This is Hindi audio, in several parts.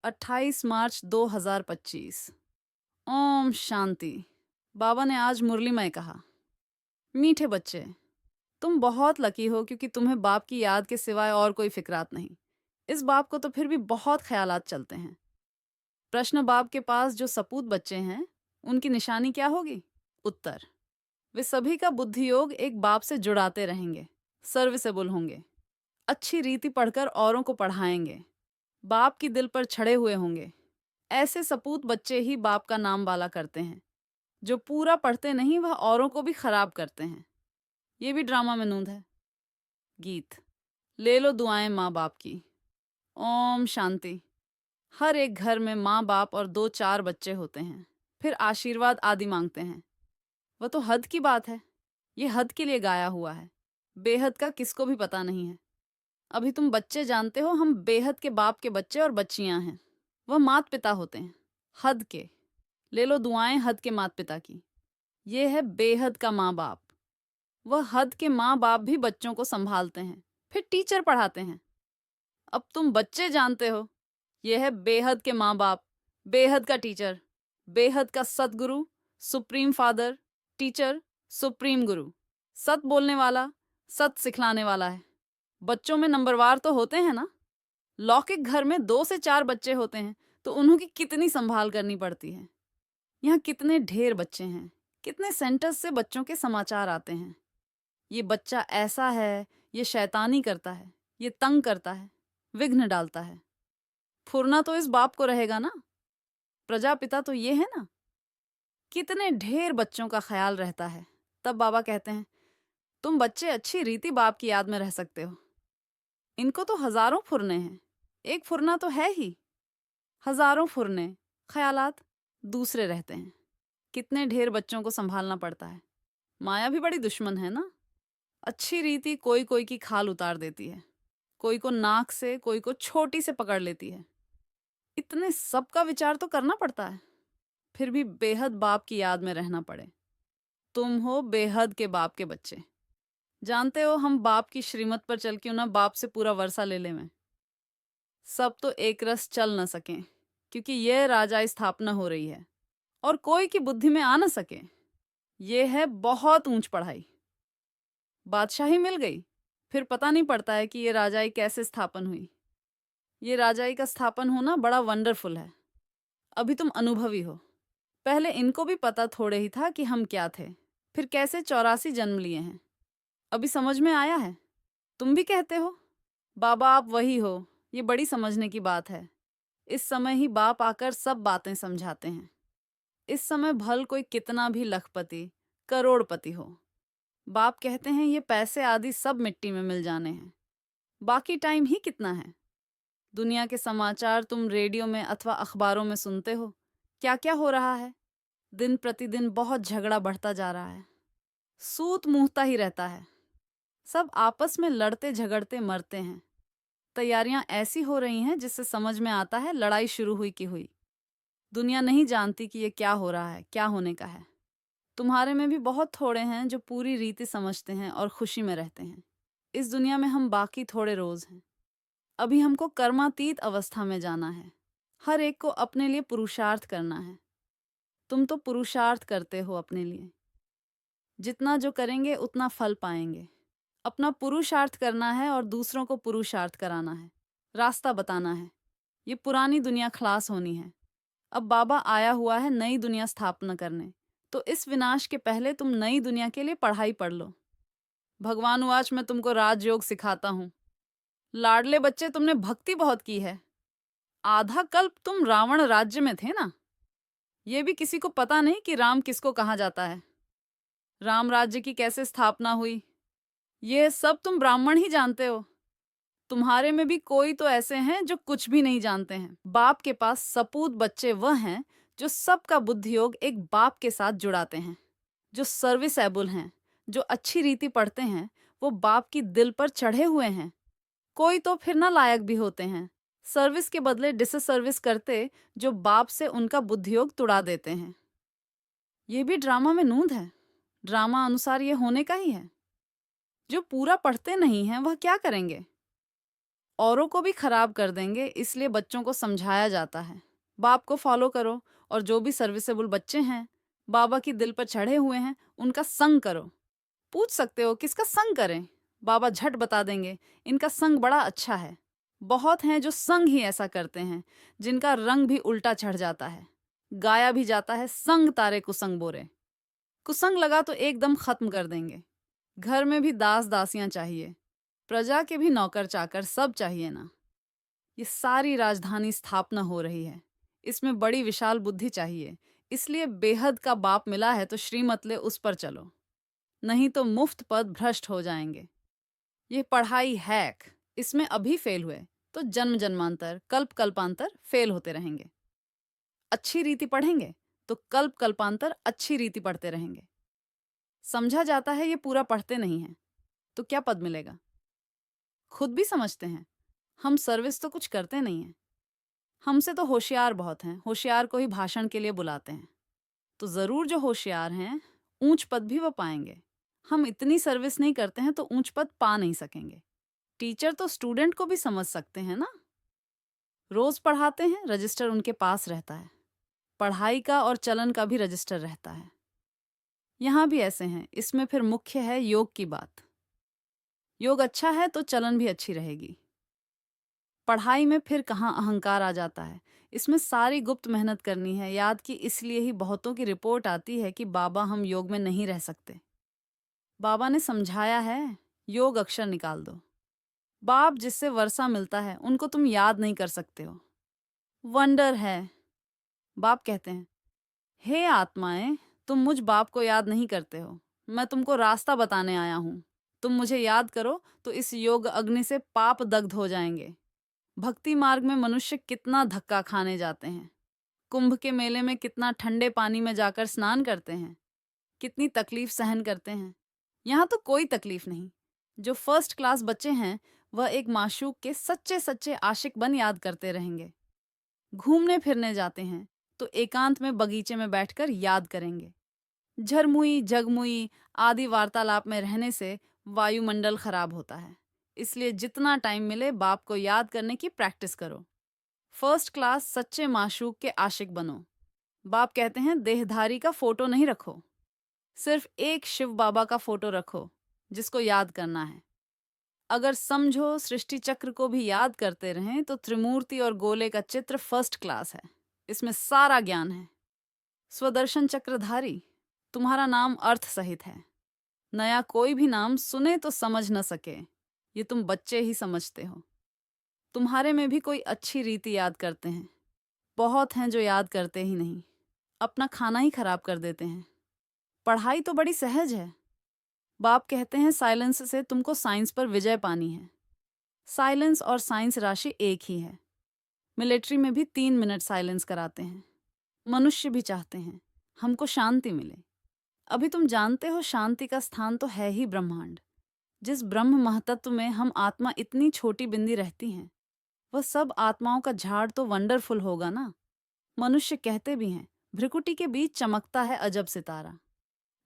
28 मार्च 2025। ओम शांति। बाबा ने आज मुरली में कहा, मीठे बच्चे, तुम बहुत लकी हो क्योंकि तुम्हें बाप की याद के सिवाय और कोई फिक्रात नहीं। इस बाप को तो फिर भी बहुत ख्यालात चलते हैं। प्रश्न, बाप के पास जो सपूत बच्चे हैं उनकी निशानी क्या होगी? उत्तर, वे सभी का बुद्धि योग एक बाप से जुड़ाते रहेंगे, सर्विसेबल होंगे, अच्छी रीति पढ़कर औरों को पढ़ाएंगे, बाप की दिल पर छड़े हुए होंगे। ऐसे सपूत बच्चे ही बाप का नाम वाला करते हैं। जो पूरा पढ़ते नहीं वह औरों को भी खराब करते हैं। ये भी ड्रामा में नूंद है। गीत। ले लो दुआएं माँ बाप की। ओम शांति। हर एक घर में माँ बाप और 2-4 बच्चे होते हैं, फिर आशीर्वाद आदि मांगते हैं। वह तो हद की बात है। ये हद के लिए गाया हुआ है। बेहद का किसको भी पता नहीं है। अभी तुम बच्चे जानते हो, हम बेहद के बाप के बच्चे और बच्चियां हैं। वह मात पिता होते हैं, हद के। ले लो दुआएं हद के मात पिता की। ये है बेहद का माँ बाप। वह हद के माँ बाप भी बच्चों को संभालते हैं, फिर टीचर पढ़ाते हैं। अब तुम बच्चे जानते हो, यह है बेहद के माँ बाप, बेहद का टीचर, बेहद का सतगुरु, सुप्रीम फादर, टीचर, सुप्रीम गुरु। सत बोलने वाला, सत सिखलाने वाला है। बच्चों में नंबरवार तो होते हैं ना। लौकिक घर में 2 से 4 बच्चे होते हैं तो उन्हों की कितनी संभाल करनी पड़ती है। यहाँ कितने ढेर बच्चे हैं, कितने सेंटर्स से बच्चों के समाचार आते हैं। ये बच्चा ऐसा है, ये शैतानी करता है, ये तंग करता है, विघ्न डालता है। फुरना तो इस बाप को रहेगा ना। प्रजापिता तो ये है ना। कितने ढेर बच्चों का ख्याल रहता है। तब बाबा कहते हैं, तुम बच्चे अच्छी रीति बाप की याद में रह सकते हो। इनको तो हजारों फुरने हैं, एक फुरना तो है ही। हजारों फुरने, ख्यालात दूसरे रहते हैं। कितने ढेर बच्चों को संभालना पड़ता है। माया भी बड़ी दुश्मन है ना। अच्छी रीति कोई कोई की खाल उतार देती है, कोई को नाक से, कोई को छोटी से पकड़ लेती है। इतने सब का विचार तो करना पड़ता है, फिर भी बेहद बाप की याद में रहना पड़े। तुम हो बेहद के बाप के बच्चे। जानते हो, हम बाप की श्रीमत पर चल क्यों ना बाप से पूरा वर्षा ले ले में। सब तो एक रस चल न सकें, क्योंकि यह राजा स्थापना हो रही है और कोई की बुद्धि में आ न सके। ये है बहुत ऊंच पढ़ाई। बादशाही मिल गई, फिर पता नहीं पड़ता है कि ये राजाई कैसे स्थापन हुई। ये राजाई का स्थापन होना बड़ा वंडरफुल है। अभी तुम अनुभवी हो। पहले इनको भी पता थोड़े ही था कि हम क्या थे, फिर कैसे 84 जन्म लिए हैं। अभी समझ में आया है। तुम भी कहते हो, बाबा आप वही हो। ये बड़ी समझने की बात है। इस समय ही बाप आकर सब बातें समझाते हैं। इस समय भल कोई कितना भी लखपति, करोड़पति हो, बाप कहते हैं ये पैसे आदि सब मिट्टी में मिल जाने हैं। बाकी टाइम ही कितना है। दुनिया के समाचार तुम रेडियो में अथवा अखबारों में सुनते हो। क्या क्या हो रहा है। दिन प्रतिदिन बहुत झगड़ा बढ़ता जा रहा है। सूत मुंहता ही रहता है। सब आपस में लड़ते झगड़ते मरते हैं। तैयारियां ऐसी हो रही हैं जिससे समझ में आता है लड़ाई शुरू हुई की हुई। दुनिया नहीं जानती कि ये क्या हो रहा है, क्या होने का है। तुम्हारे में भी बहुत थोड़े हैं जो पूरी रीति समझते हैं और खुशी में रहते हैं। इस दुनिया में हम बाकी थोड़े रोज हैं। अभी हमको कर्मातीत अवस्था में जाना है। हर एक को अपने लिए पुरुषार्थ करना है। तुम तो पुरुषार्थ करते हो अपने लिए। जितना जो करेंगे उतना फल पाएंगे। अपना पुरुषार्थ करना है और दूसरों को पुरुषार्थ कराना है, रास्ता बताना है। ये पुरानी दुनिया खलास होनी है। अब बाबा आया हुआ है नई दुनिया स्थापना करने। तो इस विनाश के पहले तुम नई दुनिया के लिए पढ़ाई पढ़ लो। भगवान आज मैं तुमको राजयोग सिखाता हूँ। लाडले बच्चे, तुमने भक्ति बहुत की है। आधा कल्प तुम रावण राज्य में थे ना। ये भी किसी को पता नहीं कि राम किसको कहा जाता है, राम राज्य की कैसे स्थापना हुई। ये सब तुम ब्राह्मण ही जानते हो। तुम्हारे में भी कोई तो ऐसे हैं जो कुछ भी नहीं जानते हैं। बाप के पास सपूत बच्चे वह हैं जो सबका बुद्धि योग एक बाप के साथ जुड़ाते हैं, जो सर्विसेबल हैं, जो अच्छी रीति पढ़ते हैं। वो बाप की दिल पर चढ़े हुए हैं। कोई तो फिर ना लायक भी होते हैं, सर्विस के बदले डिससर्विस करते, जो बाप से उनका बुद्धि योग तुड़ा देते हैं। ये भी ड्रामा में नूंद है। ड्रामा अनुसार ये होने का ही है। जो पूरा पढ़ते नहीं हैं वह क्या करेंगे। औरों को भी खराब कर देंगे, इसलिए बच्चों को समझाया जाता है। बाप को फॉलो करो और जो भी सर्विसेबल बच्चे हैं, बाबा की दिल पर चढ़े हुए हैं, उनका संग करो। पूछ सकते हो किसका संग करें? बाबा झट बता देंगे, इनका संग बड़ा अच्छा है। बहुत हैं जो संग ही ऐसा करते हैं, जिनका रंग भी उल्टा चढ़ जाता है। गाया भी जाता है, संग तारे कुसंग बोरे। कुसंग लगा तो एकदम खत्म कर देंगे। घर में भी दास दासियां चाहिए, प्रजा के भी नौकर चाकर सब चाहिए ना। ये सारी राजधानी स्थापना हो रही है, इसमें बड़ी विशाल बुद्धि चाहिए। इसलिए बेहद का बाप मिला है तो श्रीमतले उस पर चलो, नहीं तो मुफ्त पद भ्रष्ट हो जाएंगे। ये पढ़ाई हैक, इसमें अभी फेल हुए तो जन्म जन्मांतर कल्प कल्पांतर फेल होते रहेंगे। अच्छी रीति पढ़ेंगे तो कल्प कल्पांतर अच्छी रीति पढ़ते रहेंगे। समझा जाता है ये पूरा पढ़ते नहीं हैं, तो क्या पद मिलेगा? खुद भी समझते हैं, हम सर्विस तो कुछ करते नहीं हैं। हमसे तो होशियार बहुत हैं, होशियार को ही भाषण के लिए बुलाते हैं। तो जरूर जो होशियार हैं, ऊंच पद भी वो पाएंगे। हम इतनी सर्विस नहीं करते हैं तो ऊंच पद पा नहीं सकेंगे। टीचर तो स्टूडेंट को भी समझ सकते हैं ना। रोज पढ़ाते हैं, रजिस्टर उनके पास रहता है। पढ़ाई का और चलन का भी रजिस्टर रहता है। यहाँ भी ऐसे हैं। इसमें फिर मुख्य है योग की बात। योग अच्छा है तो चलन भी अच्छी रहेगी। पढ़ाई में फिर कहाँ अहंकार आ जाता है। इसमें सारी गुप्त मेहनत करनी है। याद की इसलिए ही बहुतों की रिपोर्ट आती है कि बाबा हम योग में नहीं रह सकते। बाबा ने समझाया है, योग अक्षर निकाल दो। बाप जिससे वर्षा मिलता है उनको तुम याद नहीं कर सकते हो। वंडर है। बाप कहते हैं, हे आत्माएं, तुम मुझ बाप को याद नहीं करते हो। मैं तुमको रास्ता बताने आया हूं। तुम मुझे याद करो तो इस योग अग्नि से पाप दग्ध हो जाएंगे। भक्ति मार्ग में मनुष्य कितना धक्का खाने जाते हैं। कुंभ के मेले में कितना ठंडे पानी में जाकर स्नान करते हैं, कितनी तकलीफ सहन करते हैं। यहाँ तो कोई तकलीफ नहीं। जो फर्स्ट क्लास बच्चे हैं वह एक माशूक के सच्चे सच्चे आशिक बन याद करते रहेंगे। घूमने फिरने जाते हैं तो एकांत में बगीचे में बैठकर याद करेंगे। झरमुई जगमुई आदि वार्तालाप में रहने से वायुमंडल खराब होता है। इसलिए जितना टाइम मिले बाप को याद करने की प्रैक्टिस करो। फर्स्ट क्लास सच्चे माशूक के आशिक बनो। बाप कहते हैं देहधारी का फोटो नहीं रखो, सिर्फ एक शिव बाबा का फोटो रखो जिसको याद करना है। अगर समझो सृष्टि चक्र को भी याद करते रहें तो त्रिमूर्ति और गोले का चित्र फर्स्ट क्लास है। इसमें सारा ज्ञान है। स्वदर्शन चक्रधारी, तुम्हारा नाम अर्थ सहित है। नया कोई भी नाम सुने तो समझ न सके, ये तुम बच्चे ही समझते हो। तुम्हारे में भी कोई अच्छी रीति याद करते हैं। बहुत हैं जो याद करते ही नहीं, अपना खाना ही खराब कर देते हैं। पढ़ाई तो बड़ी सहज है। बाप कहते हैं साइलेंस से तुमको साइंस पर विजय पानी है। साइलेंस और साइंस राशि एक ही है। मिलिट्री में भी 3 मिनट साइलेंस कराते हैं। मनुष्य भी चाहते हैं हमको शांति मिले। अभी तुम जानते हो शांति का स्थान तो है ही ब्रह्मांड। जिस ब्रह्म महतत्व में हम आत्मा इतनी छोटी बिंदी रहती हैं, वह सब आत्माओं का झाड़ तो वंडरफुल होगा ना। मनुष्य कहते भी हैं भ्रिकुटी के बीच चमकता है अजब सितारा।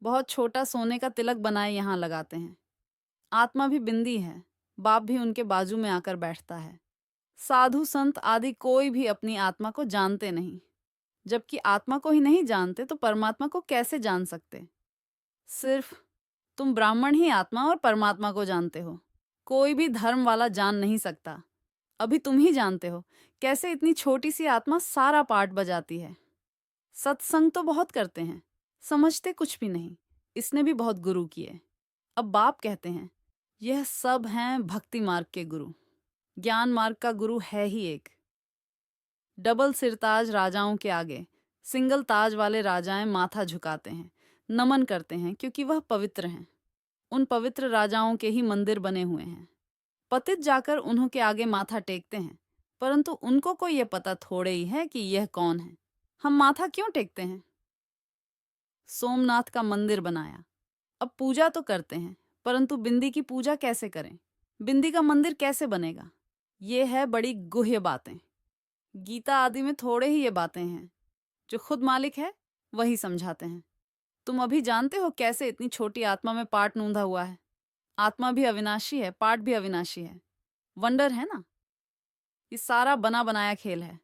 बहुत छोटा सोने का तिलक बनाए यहाँ लगाते हैं। आत्मा भी बिंदी है, बाप भी उनके बाजू में आकर बैठता है। साधु संत आदि कोई भी अपनी आत्मा को जानते नहीं। जबकि आत्मा को ही नहीं जानते तो परमात्मा को कैसे जान सकते? सिर्फ तुम ब्राह्मण ही आत्मा और परमात्मा को जानते हो। कोई भी धर्म वाला जान नहीं सकता। अभी तुम ही जानते हो कैसे इतनी छोटी सी आत्मा सारा पार्ट बजाती है। सत्संग तो बहुत करते हैं, समझते कुछ भी नहीं। इसने भी बहुत गुरु किए। अब बाप कहते हैं यह सब हैं भक्ति मार्ग के गुरु। ज्ञान मार्ग का गुरु है ही एक। डबल सिरताज राजाओं के आगे सिंगल ताज वाले राजाएं माथा झुकाते हैं, नमन करते हैं, क्योंकि वह पवित्र हैं। उन पवित्र राजाओं के ही मंदिर बने हुए हैं। पतित जाकर उन्हों के आगे माथा टेकते हैं, परंतु उनको को यह पता थोड़े ही है कि यह कौन है। हम माथा क्यों टेकते हैं? सोमनाथ का मंदिर बनाया, अब पूजा तो करते हैं, परंतु बिंदी की पूजा कैसे करें? बिंदी का मंदिर कैसे बनेगा? ये है बड़ी गुह्य बातें। गीता आदि में थोड़े ही ये बातें हैं। जो खुद मालिक है वही समझाते हैं। तुम अभी जानते हो कैसे इतनी छोटी आत्मा में पार्ट नूंधा हुआ है। आत्मा भी अविनाशी है, पार्ट भी अविनाशी है। वंडर है ना। ये सारा बना बनाया खेल है।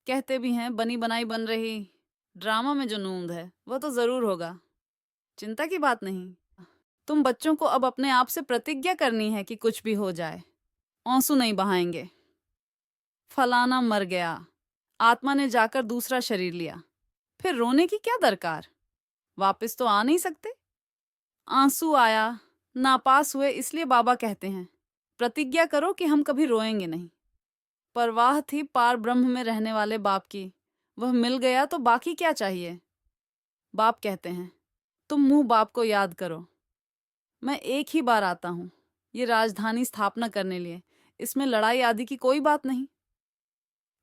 कहते भी हैं बनी बनाई बन रही, ड्रामा में जो नूंद है वो तो जरूर होगा। चिंता की बात नहीं। तुम बच्चों को अब अपने आप से प्रतिज्ञा करनी है कि कुछ भी हो जाए आंसू नहीं बहाएंगे। फलाना मर गया, आत्मा ने जाकर दूसरा शरीर लिया, फिर रोने की क्या दरकार? वापस तो आ नहीं सकते। आंसू आया, नापास हुए, इसलिए बाबा कहते हैं प्रतिज्ञा करो कि हम कभी रोएंगे नहीं। परवाह थी पार ब्रह्म में रहने वाले बाप की, वह मिल गया तो बाकी क्या चाहिए। बाप कहते हैं तुम मुंह बाप को याद करो। मैं एक ही बार आता हूं ये राजधानी स्थापना करने लिए, इसमें लड़ाई आदि की कोई बात नहीं।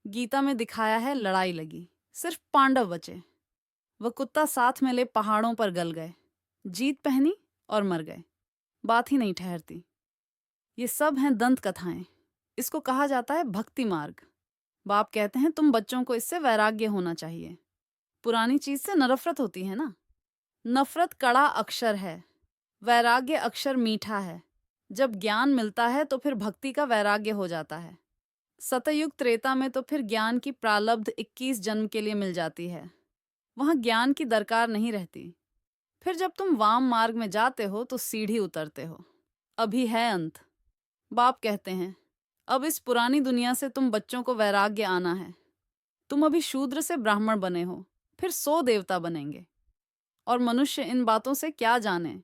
गीता में दिखाया है लड़ाई लगी, सिर्फ पांडव बचे। वह कुत्ता साथ में ले पहाड़ों पर गल गए, जीत पहनी और मर गए, बात ही नहीं ठहरती। ये सब हैं दंत कथाएं, इसको कहा जाता है भक्ति मार्ग। बाप कहते हैं तुम बच्चों को इससे वैराग्य होना चाहिए। पुरानी चीज से नफरत होती है ना। नफरत कड़ा अक्षर है, वैराग्य अक्षर मीठा है। जब ज्ञान मिलता है तो फिर भक्ति का वैराग्य हो जाता है। सतयुग त्रेता में तो फिर ज्ञान की प्रालब्ध 21 जन्म के लिए मिल जाती है, वहां ज्ञान की दरकार नहीं रहती। फिर जब तुम वाम मार्ग में जाते हो तो सीढ़ी उतरते हो, अभी है अंत। बाप कहते हैं अब इस पुरानी दुनिया से तुम बच्चों को वैराग्य आना है। तुम अभी शूद्र से ब्राह्मण बने हो, फिर 100 देवता बनेंगे। और मनुष्य इन बातों से क्या जाने,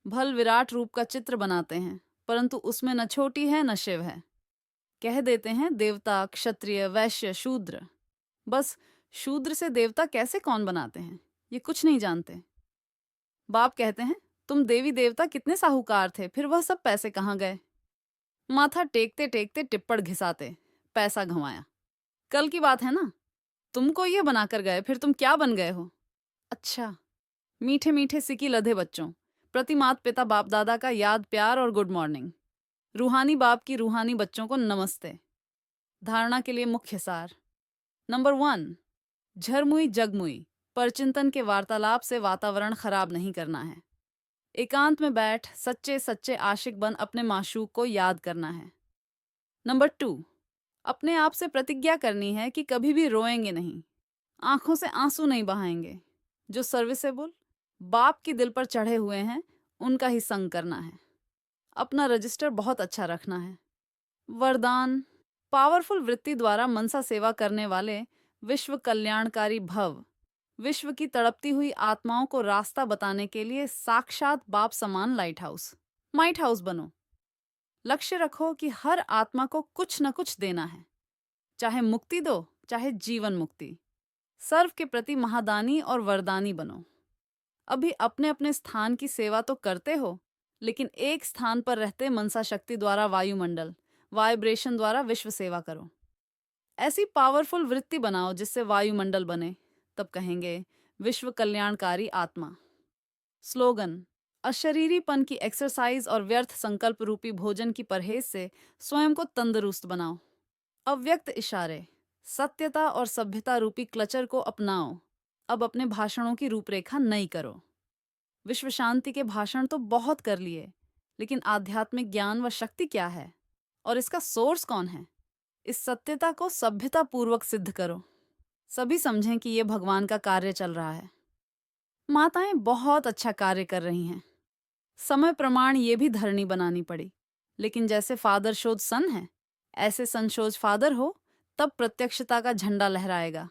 भल विराट रूप का चित्र बनाते हैं, परंतु उसमें न छोटी है न शिव है। कह देते हैं देवता, क्षत्रिय, वैश्य, शूद्र। बस शूद्र से देवता कैसे कौन बनाते हैं, ये कुछ नहीं जानते। बाप कहते हैं तुम देवी देवता कितने साहूकार थे, फिर वह सब पैसे कहाँ गए? माथा टेकते टेकते टिप्पण घिसाते, पैसा घमाया। कल की बात है ना, तुमको ये बनाकर गए, फिर तुम क्या बन गए हो? अच्छा, मीठे मीठे सिकी लधे बच्चों, प्रति मात पिता बाप दादा का याद प्यार और गुड मॉर्निंग। रूहानी बाप की रूहानी बच्चों को नमस्ते। धारणा के लिए मुख्य सार। नंबर 1, झरमुई जगमुई परचिंतन के वार्तालाप से वातावरण खराब नहीं करना है। एकांत में बैठ सच्चे सच्चे आशिक बन अपने माशूक को याद करना है। नंबर 2, अपने आप से प्रतिज्ञा करनी है कि कभी भी रोएंगे नहीं, आंखों से आंसू नहीं बहाएंगे। जो सर्विसेबल बाप की दिल पर चढ़े हुए हैं उनका ही संग करना है। अपना रजिस्टर बहुत अच्छा रखना है। वरदान, पावरफुल वृत्ति द्वारा मनसा सेवा करने वाले विश्व कल्याणकारी भव, विश्व की तड़पती हुई आत्माओं को रास्ता बताने के लिए साक्षात बाप समान लाइट हाउस, माइट हाउस बनो। लक्ष्य रखो कि हर आत्मा को कुछ न कुछ देना है, चाहे मुक्ति दो चाहे जीवन मुक्ति। सर्व के प्रति महादानी और वरदानी बनो। अभी अपने अपने स्थान की सेवा तो करते हो, लेकिन एक स्थान पर रहते मनसा शक्ति द्वारा वायुमंडल, वाइब्रेशन द्वारा विश्व सेवा करो। ऐसी पावरफुल वृत्ति बनाओ जिससे वायुमंडल बने, तब कहेंगे विश्व कल्याणकारी आत्मा। स्लोगन, अशरीरीपन की एक्सरसाइज और व्यर्थ संकल्प रूपी भोजन की परहेज से स्वयं को तंदुरुस्त बनाओ। अव्यक्त इशारे, सत्यता और सभ्यता रूपी क्लचर को अपनाओ। अब अपने भाषणों की रूपरेखा नई करो। विश्व शांति के भाषण तो बहुत कर लिए, लेकिन आध्यात्मिक ज्ञान व शक्ति क्या है और इसका सोर्स कौन है? इस सत्यता को सभ्यता पूर्वक सिद्ध करो। सभी समझें कि यह भगवान का कार्य चल रहा है। माताएं बहुत अच्छा कार्य कर रही हैं। समय प्रमाण ये भी धरनी बनानी पड़ी, लेकिन जैसे फादर शोध सन है, ऐसे सन शोध फादर हो, तब प्रत्यक्षता का झंडा लहराएगा।